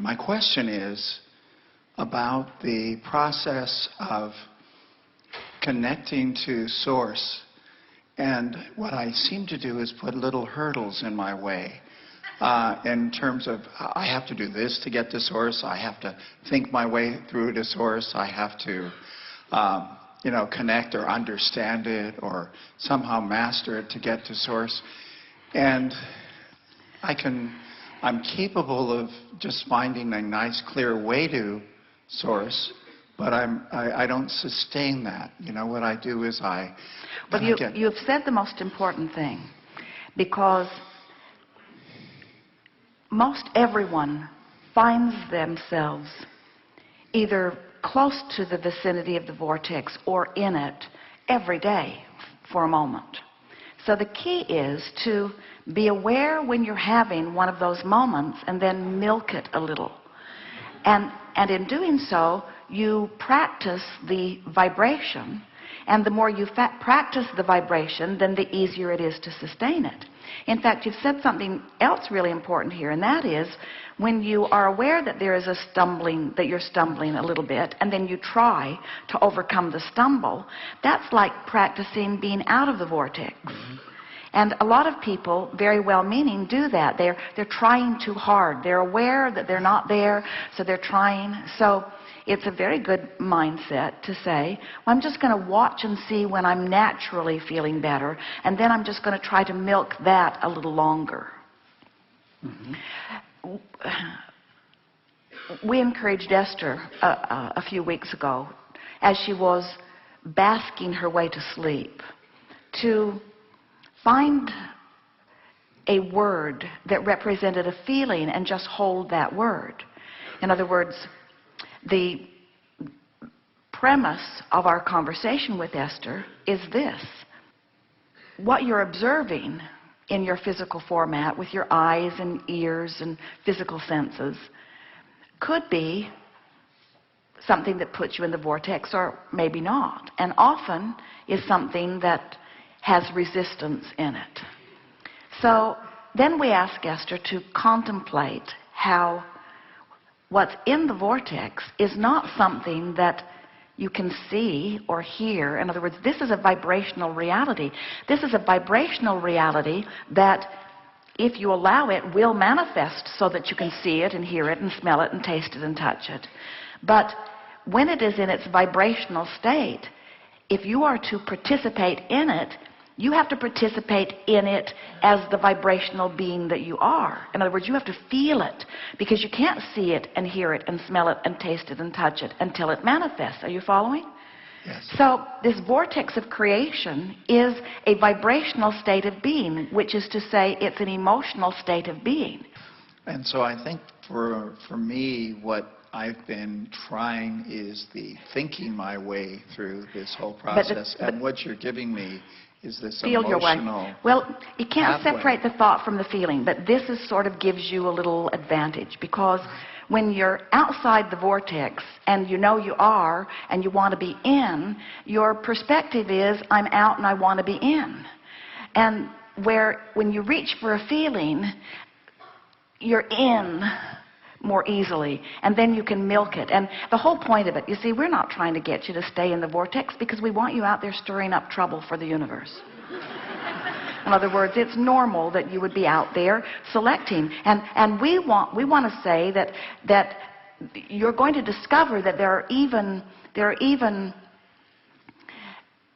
my question is about the process of connecting to Source. And what I seem to do is put little hurdles in my way in terms of I have to do this to get to Source. I have to think my way through to Source. I have to, connect or understand it or somehow master it to get to Source. And I'm capable of just finding a nice, clear way to Source, but I don't sustain that. What I do is you've said the most important thing, because most everyone finds themselves either close to the vicinity of the vortex or in it every day for a moment. So the key is to be aware when you're having one of those moments and then milk it a little. And in doing so, you practice the vibration, and the more you practice the vibration, then the easier it is to sustain it. In fact, you've said something else really important here, and that is when you are aware that there is that you're stumbling a little bit, and then you try to overcome the stumble, that's like practicing being out of the vortex. Mm-hmm. And a lot of people, very well-meaning, do that. They're trying too hard. They're aware that they're not there, so they're trying. So it's a very good mindset to say, well, I'm just going to watch and see when I'm naturally feeling better, and then I'm just going to try to milk that a little longer. Mm-hmm. We encouraged Esther a few weeks ago, as she was basking her way to sleep, to find a word that represented a feeling and just hold that word. In other words, the premise of our conversation with Esther is this: what you're observing in your physical format with your eyes and ears and physical senses could be something that puts you in the vortex, or maybe not, and often is something that has resistance in it. So then we ask Esther to contemplate how what's in the vortex is not something that you can see or hear. In other words, this is a vibrational reality. This is a vibrational reality that, if you allow it, will manifest so that you can see it and hear it and smell it and taste it and touch it. But when it is in its vibrational state, if you are to participate in it, you have to participate in it as the vibrational being that you are. In other words, you have to feel it, because you can't see it and hear it and smell it and taste it and touch it until it manifests. Are you following? Yes. So this vortex of creation is a vibrational state of being, which is to say it's an emotional state of being. And so I think for me, what I've been trying is the thinking my way through this whole process. And what you're giving me is this feel emotional your way. Well, you can't pathway. separate the thought from the feeling, but this is sort of gives you a little advantage, because when you're outside the vortex and you know you are and you want to be in, your perspective is, I'm out and I want to be in. And when you reach for a feeling, you're in more easily, and then you can milk it. And the whole point of it, you see, we're not trying to get you to stay in the vortex, because we want you out there stirring up trouble for the universe. In other words, it's normal that you would be out there selecting, and we want to say that you're going to discover that there are even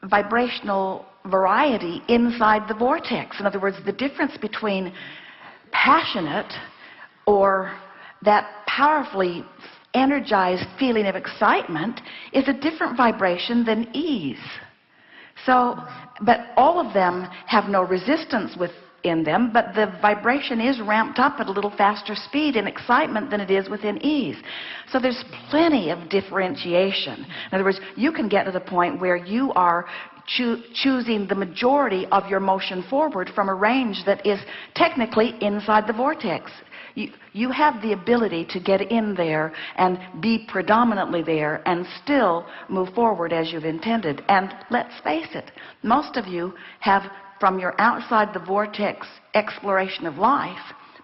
vibrational variety inside the vortex. In other words, the difference between passionate or that powerfully energized feeling of excitement is a different vibration than ease. So, but all of them have no resistance within them, but the vibration is ramped up at a little faster speed in excitement than it is within ease. So there's plenty of differentiation. In other words, you can get to the point where you are choosing the majority of your motion forward from a range that is technically inside the vortex. You have the ability to get in there and be predominantly there and still move forward as you've intended. And let's face it, most of you have, from your outside the vortex exploration of life,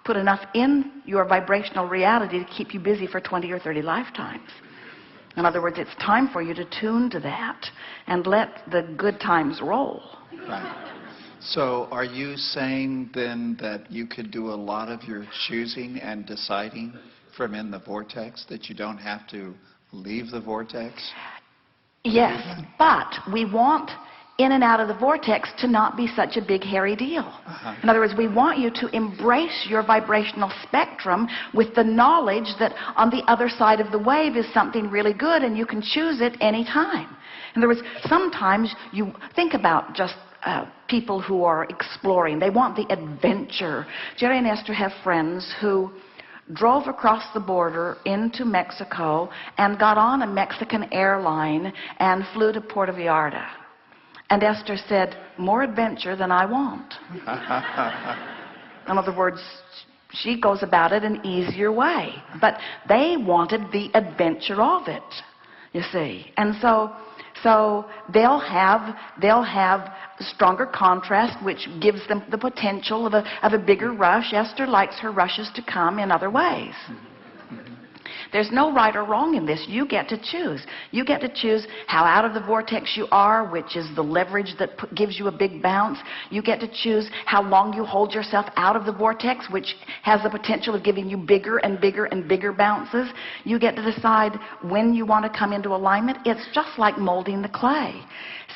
put enough in your vibrational reality to keep you busy for 20 or 30 lifetimes. In other words, it's time for you to tune to that and let the good times roll. Right. So are you saying then that you could do a lot of your choosing and deciding from in the vortex, that you don't have to leave the vortex? Yes, but we want in and out of the vortex to not be such a big hairy deal. In other words, we want you to embrace your vibrational spectrum with the knowledge that on the other side of the wave is something really good and you can choose it any time. In other words, sometimes you think about just people who are exploring. They want the adventure. Jerry and Esther have friends who drove across the border into Mexico and got on a Mexican airline and flew to Puerto Vallarta. And Esther said, more adventure than I want. In other words, she goes about it an easier way. But they wanted the adventure of it, you see. And so they'll have stronger contrast, which gives them the potential of a bigger rush. Esther likes her rushes to come in other ways. There's no right or wrong in this. You get to choose. You get to choose how out of the vortex you are, which is the leverage that gives you a big bounce. You get to choose how long you hold yourself out of the vortex, which has the potential of giving you bigger and bigger and bigger bounces. You get to decide when you want to come into alignment. It's just like molding the clay.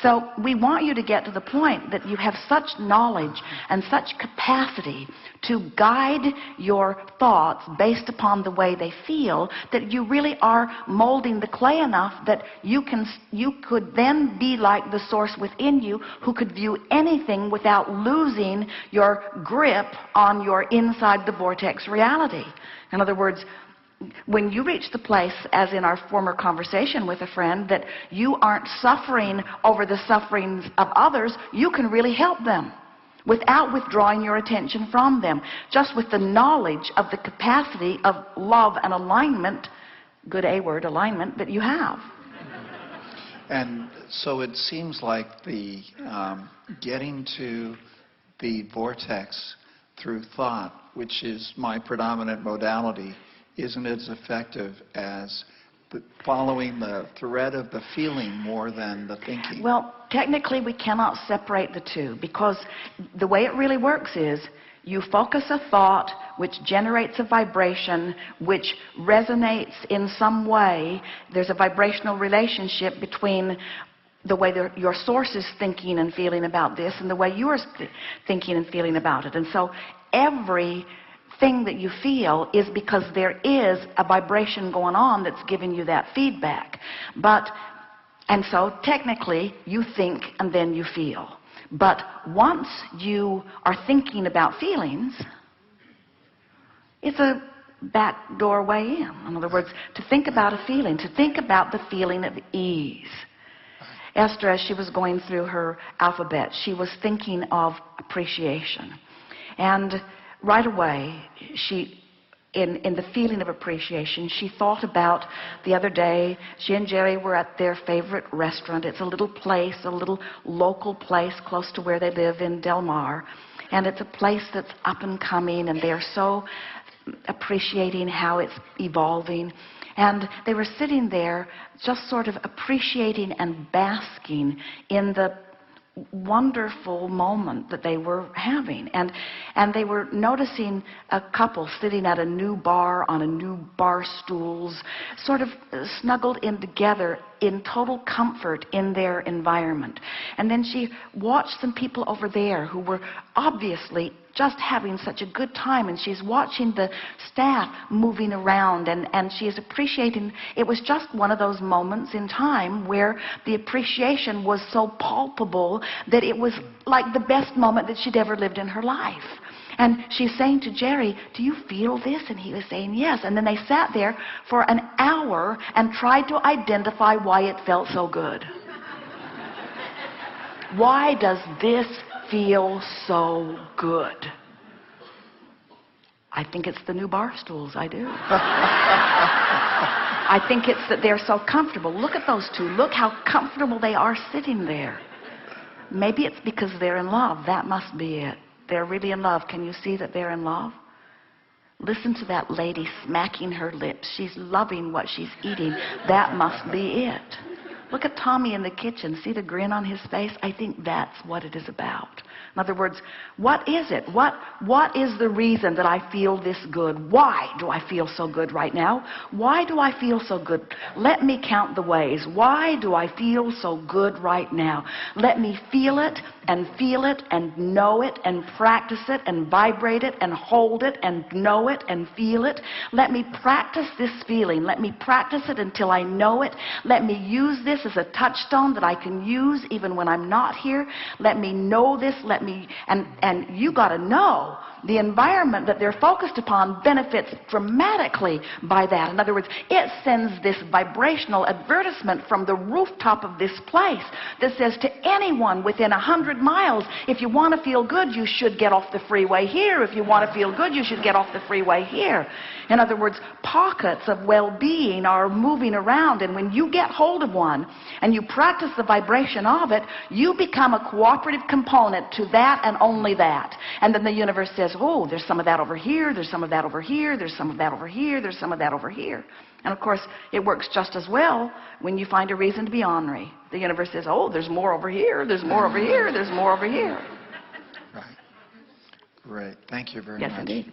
So we want you to get to the point that you have such knowledge and such capacity to guide your thoughts based upon the way they feel, that you really are molding the clay enough that you could then be like the source within you, who could view anything without losing your grip on your inside the vortex reality. In other words, when you reach the place, as in our former conversation with a friend, that you aren't suffering over the sufferings of others, you can really help them without withdrawing your attention from them, just with the knowledge of the capacity of love and alignment, good A word, alignment, that you have. And so it seems like the getting to the vortex through thought, which is my predominant modality, isn't as effective as following the thread of the feeling more than the thinking. Well, technically we cannot separate the two, because the way it really works is you focus a thought which generates a vibration which resonates in some way. There's a vibrational relationship between the way your source is thinking and feeling about this and the way you are thinking and feeling about it. And so every thing that you feel is because there is a vibration going on that's giving you that feedback. And so technically you think and then you feel. But once you are thinking about feelings, it's a back door way in. In other words, to think about a feeling, to think about the feeling of ease. Esther, as she was going through her alphabet, she was thinking of appreciation. And right away, in the feeling of appreciation, she thought about the other day, she and Jerry were at their favorite restaurant. It's a little place, a little local place close to where they live in Del Mar. And it's a place that's up and coming, and they're so appreciating how it's evolving. And they were sitting there just sort of appreciating and basking in the wonderful moment that they were having. And they were noticing a couple sitting at a new bar on a new bar stools, sort of snuggled in together in total comfort in their environment. And then she watched some people over there who were obviously just having such a good time, and she's watching the staff moving around, and she is appreciating. It was just one of those moments in time where the appreciation was so palpable that it was like the best moment that she'd ever lived in her life. And she's saying to Jerry, do you feel this? And he was saying yes. And then they sat there for an hour and tried to identify why it felt so good. Why does this feel so good? I think it's the new bar stools. I do. I think it's that they're so comfortable. Look at those two. Look how comfortable they are sitting there. Maybe it's because they're in love. That must be it. They're really in love. Can you see that they're in love? Listen to that lady smacking her lips. She's loving what she's eating. That must be it. Look at Tommy in the kitchen. See the grin on his face? I think that's what it is about. In other words, what is it? What is the reason that I feel this good? Why do I feel so good right now? Why do I feel so good? Let me count the ways. Why do I feel so good right now? Let me feel it and know it and practice it and vibrate it and hold it and know it and feel it. Let me practice this feeling. Let me practice it until I know it. Let me use this as a touchstone that I can use even when I'm not here. Let me know this. And you got to know the environment that they're focused upon benefits dramatically by that. In other words, it sends this vibrational advertisement from the rooftop of this place that says to anyone within 100 miles, if you want to feel good, you should get off the freeway here. If you want to feel good, you should get off the freeway here. In other words, pockets of well-being are moving around, and when you get hold of one and you practice the vibration of it, you become a cooperative component to that and only that. And then the universe says, oh, there's some of that over here, there's some of that over here, there's some of that over here, there's some of that over here. And of course, it works just as well when you find a reason to be ornery. The universe says, oh, there's more over here, there's more over here, there's more over here. Right. Great. Thank you very much. Yes, indeed.